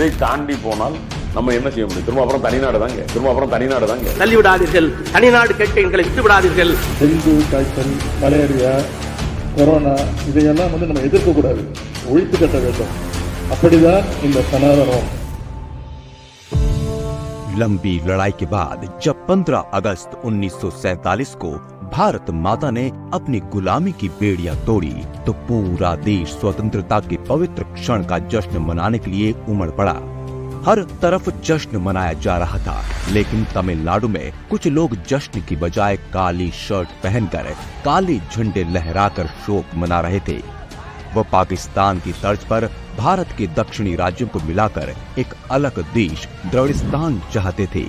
இதை தாண்டி போனால் நம்ம என்ன செய்ய முடியும்? திரும்ப அப்புறம் தனிநாடு தாங்க. தள்ளி விடாதீர்கள், தனிநாடு கேட்க எங்களை விட்டு விடாதீர்கள். டெங்கு காய்ச்சல், மலேரியா, கொரோனா இதையெல்லாம் நம்ம எதிர்க்கக்கூடாது, ஒழித்து கட்ட வேண்டும். அப்படிதான் இந்த சனாதனம். लंबी लड़ाई के बाद जब 15 अगस्त 1947 को भारत माता ने अपनी गुलामी की बेड़ियां तोड़ी तो पूरा देश स्वतंत्रता के पवित्र क्षण का जश्न मनाने के लिए उमड़ पड़ा। हर तरफ जश्न मनाया जा रहा था, लेकिन तमिलनाडु में कुछ लोग जश्न की बजाय काली शर्ट पहनकर काले झंडे लहराकर शोक मना रहे थे। वो पाकिस्तान की तर्ज पर भारत के दक्षिणी राज्यों को मिलाकर एक अलग देश द्रविड़स्तान चाहते थे।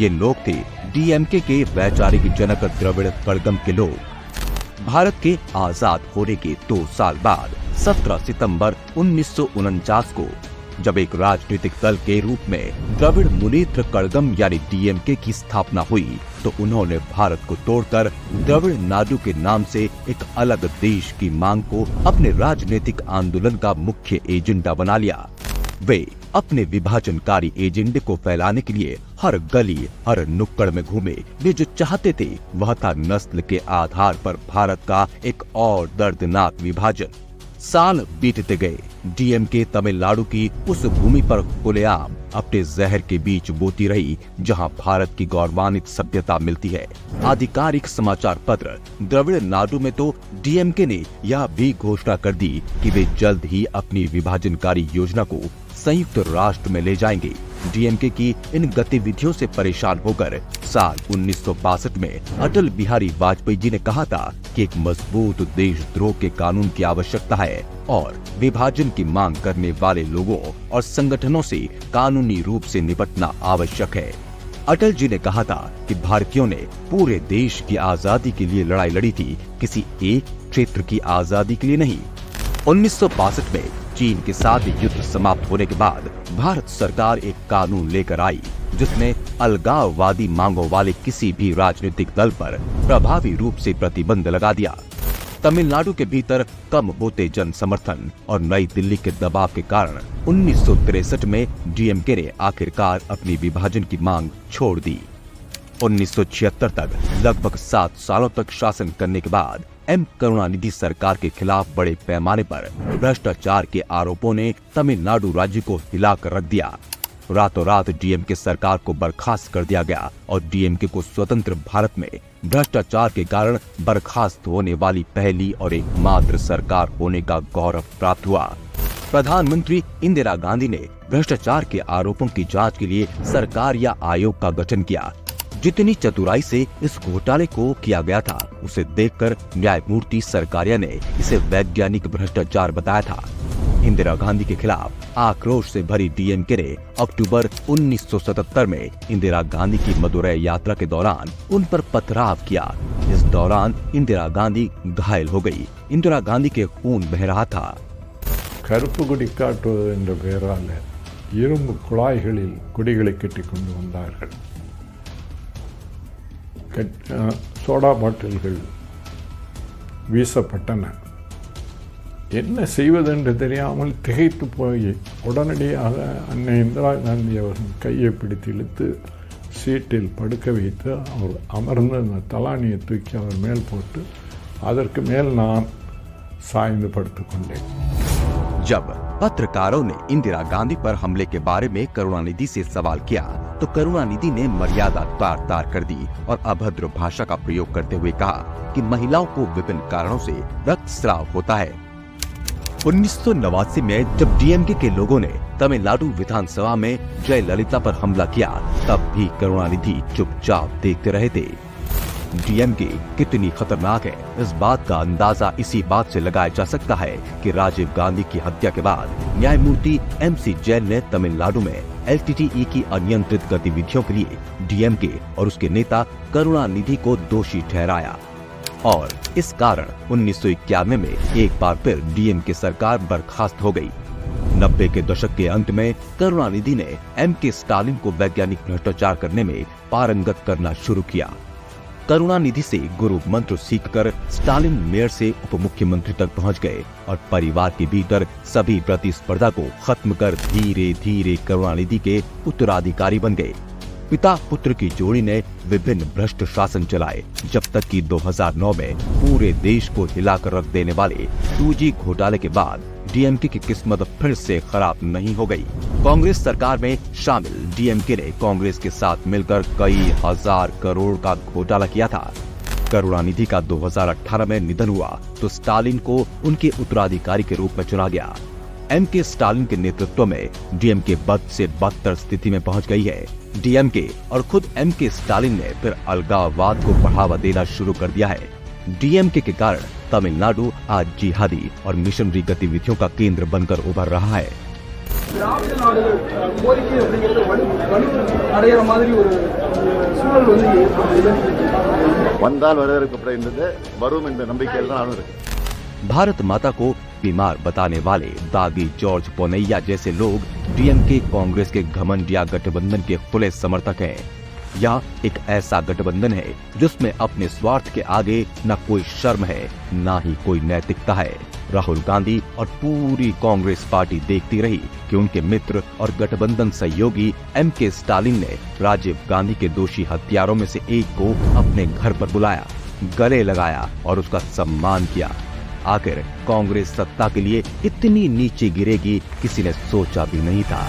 ये लोग थे डीएमके के वैचारिक जनक द्रविड़ कड़गम के लोग। भारत के आजाद होने के 2 साल बाद 17 सितंबर 1949 को जब एक राजनीतिक दल के रूप में द्रविड़ मुनेत्र कड़गम यानी डीएमके की स्थापना हुई तो उन्होंने भारत को तोड़कर द्रविड़ नाडु के नाम से एक अलग देश की मांग को अपने राजनीतिक आंदोलन का मुख्य एजेंडा बना लिया। वे अपने विभाजनकारी एजेंडे को फैलाने के लिए हर गली हर नुक्कड़ में घूमे। वे जो चाहते थे वह था नस्ल के आधार पर भारत का एक और दर्दनाक विभाजन। साल बीतते गए, डीएमके तमिलनाडु की उस भूमि पर खुलेआम अपने जहर के बीच बोती रही जहां भारत की गौरवान्वित सभ्यता मिलती है। आधिकारिक समाचार पत्र द्रविड़ नाडु में तो डीएमके ने यह भी घोषणा कर दी कि वे जल्द ही अपनी विभाजनकारी योजना को संयुक्त राष्ट्र में ले जाएंगे। डीएमके की इन गतिविधियों से परेशान होकर साल 1962 में अटल बिहारी वाजपेयी जी ने कहा था कि एक मजबूत देशद्रोह के कानून की आवश्यकता है और विभाजन की मांग करने वाले लोगों और संगठनों से कानूनी रूप से निपटना आवश्यक है। अटल जी ने कहा था कि भारतीयों ने पूरे देश की आजादी के लिए लड़ाई लड़ी थी, किसी एक क्षेत्र की आजादी के लिए नहीं। 1962 में चीन के साथ युद्ध समाप्त होने के बाद भारत सरकार एक कानून लेकर आई जिसने अलगाववादी मांगों वाले किसी भी राजनीतिक दल पर प्रभावी रूप से प्रतिबंध लगा दिया। तमिलनाडु के भीतर कम होते जन समर्थन और नई दिल्ली के दबाव के कारण 1963 में डीएमके ने आखिरकार अपनी विभाजन की मांग छोड़ दी। 1976 तक लगभग 7 सालों तक शासन करने के बाद एम करुणानिधि सरकार के खिलाफ बड़े पैमाने पर भ्रष्टाचार के आरोपों ने तमिलनाडु राज्य को हिलाकर रख दिया। रातों रात डीएमके सरकार को बर्खास्त कर दिया गया और डीएमके को स्वतंत्र भारत में भ्रष्टाचार के कारण बर्खास्त होने वाली पहली और एकमात्र सरकार होने का गौरव प्राप्त हुआ। प्रधानमंत्री इंदिरा गांधी ने भ्रष्टाचार के आरोपों की जांच के लिए सरकार या आयोग का गठन किया। जितनी चतुराई से इस घोटाले को किया गया था उसे देखकर न्यायमूर्ति सरकारिया ने इसे वैज्ञानिक भ्रष्टाचार बताया था। इंदिरा गांधी के खिलाफ आक्रोश से भरी डीएमके ने अक्टूबर 1977 में इंदिरा गांधी की मदुरै यात्रा के दौरान उन पर पथराव किया। इस दौरान इंदिरा गांधी घायल हो गई। इंदिरा गांधी के खून बह रहा था। கருப்பு கொடி காட்டுவது என்ற பெயரால் இரும்பு குழாய்களில் கொடிகளை கட்டிக் கொண்டு வந்தார்கள். சோடா பாட்டில்கள் வீசப்பட்டன. என்ன செய்வதென்று தெரியாமல் திகைத்து போய் உடனடியாக அன்னை இந்திரா காந்தி அவர்கள் கையை பிடித்து இழுத்து சீட்டில் படுக்க வைத்து அவர் அமர்ந்து அந்த தலானியை தூக்கி அவர் மேல் போட்டு அதற்கு மேல் நான் சாய்ந்து படுத்துக்கொண்டேன். जब पत्रकारों ने इंदिरा गांधी पर हमले के बारे में करुणानिधि से सवाल किया तो करुणानिधि ने मर्यादा तार तार कर दी और अभद्र भाषा का प्रयोग करते हुए कहा कि महिलाओं को विभिन्न कारणों से रक्तस्राव होता है। 1989 में जब डीएमके के लोगों ने तमिलनाडु विधानसभा में जयललिता पर हमला किया तब भी करुणानिधि चुपचाप देखते रहे थे। डीएमके कितनी खतरनाक है इस बात का अंदाजा इसी बात से लगाया जा सकता है कि राजीव गांधी की हत्या के बाद न्यायमूर्ति एमसी जैन ने तमिलनाडु में एलटीटीई की अनियंत्रित गतिविधियों के लिए डीएमके और उसके नेता करुणानिधि को दोषी ठहराया और इस कारण 1991 में एक बार फिर डीएमके सरकार बर्खास्त हो गई। 90 के दशक के अंत में करुणानिधि ने एमके स्टालिन को वैज्ञानिक भ्रष्टाचार करने में पारंगत करना शुरू किया। करुणानिधि से गुरु मंत्र सीखकर स्टालिन मेयर से उप मुख्यमंत्री तक पहुंच गए और परिवार के भीतर सभी प्रतिस्पर्धा को खत्म कर धीरे धीरे करुणानिधि के उत्तराधिकारी बन गए। पिता पुत्र की जोड़ी ने विभिन्न भ्रष्ट शासन चलाए, जब तक कि 2009 में पूरे देश को हिलाकर रख देने वाले 2G घोटाले के बाद डीएमके की किस्मत फिर से खराब नहीं हो गई। कांग्रेस सरकार में शामिल डीएमके ने कांग्रेस के साथ मिलकर कई हजार करोड़ का घोटाला किया था। करुणानिधि का 2018 में निधन हुआ तो स्टालिन को उनके उत्तराधिकारी के रूप में चुना गया। एमके स्टालिन के नेतृत्व में डीएमके बद से बदतर स्थिति में पहुंच गई है। डीएमके और खुद एमके स्टालिन ने फिर अलगाववाद को बढ़ावा देना शुरू कर दिया है। डीएमके के कारण तमिलनाडु आज जिहादी और मिशनरी गतिविधियों का केंद्र बनकर उभर रहा है। भारत माता को बीमार बताने वाले दागी जॉर्ज पोनैया जैसे लोग डीएमके कांग्रेस के घमंडिया गठबंधन के खुले समर्थक हैं। यह एक ऐसा गठबंधन है जिसमें अपने स्वार्थ के आगे न कोई शर्म है, न ही कोई नैतिकता है। राहुल गांधी और पूरी कांग्रेस पार्टी देखती रही कि उनके मित्र और गठबंधन सहयोगी एमके स्टालिन ने राजीव गांधी के दोषी हत्यारों में से एक को अपने घर पर बुलाया, गले लगाया और उसका सम्मान किया। आखिर कांग्रेस सत्ता के लिए इतनी नीचे गिरेगी किसी ने सोचा भी नहीं था।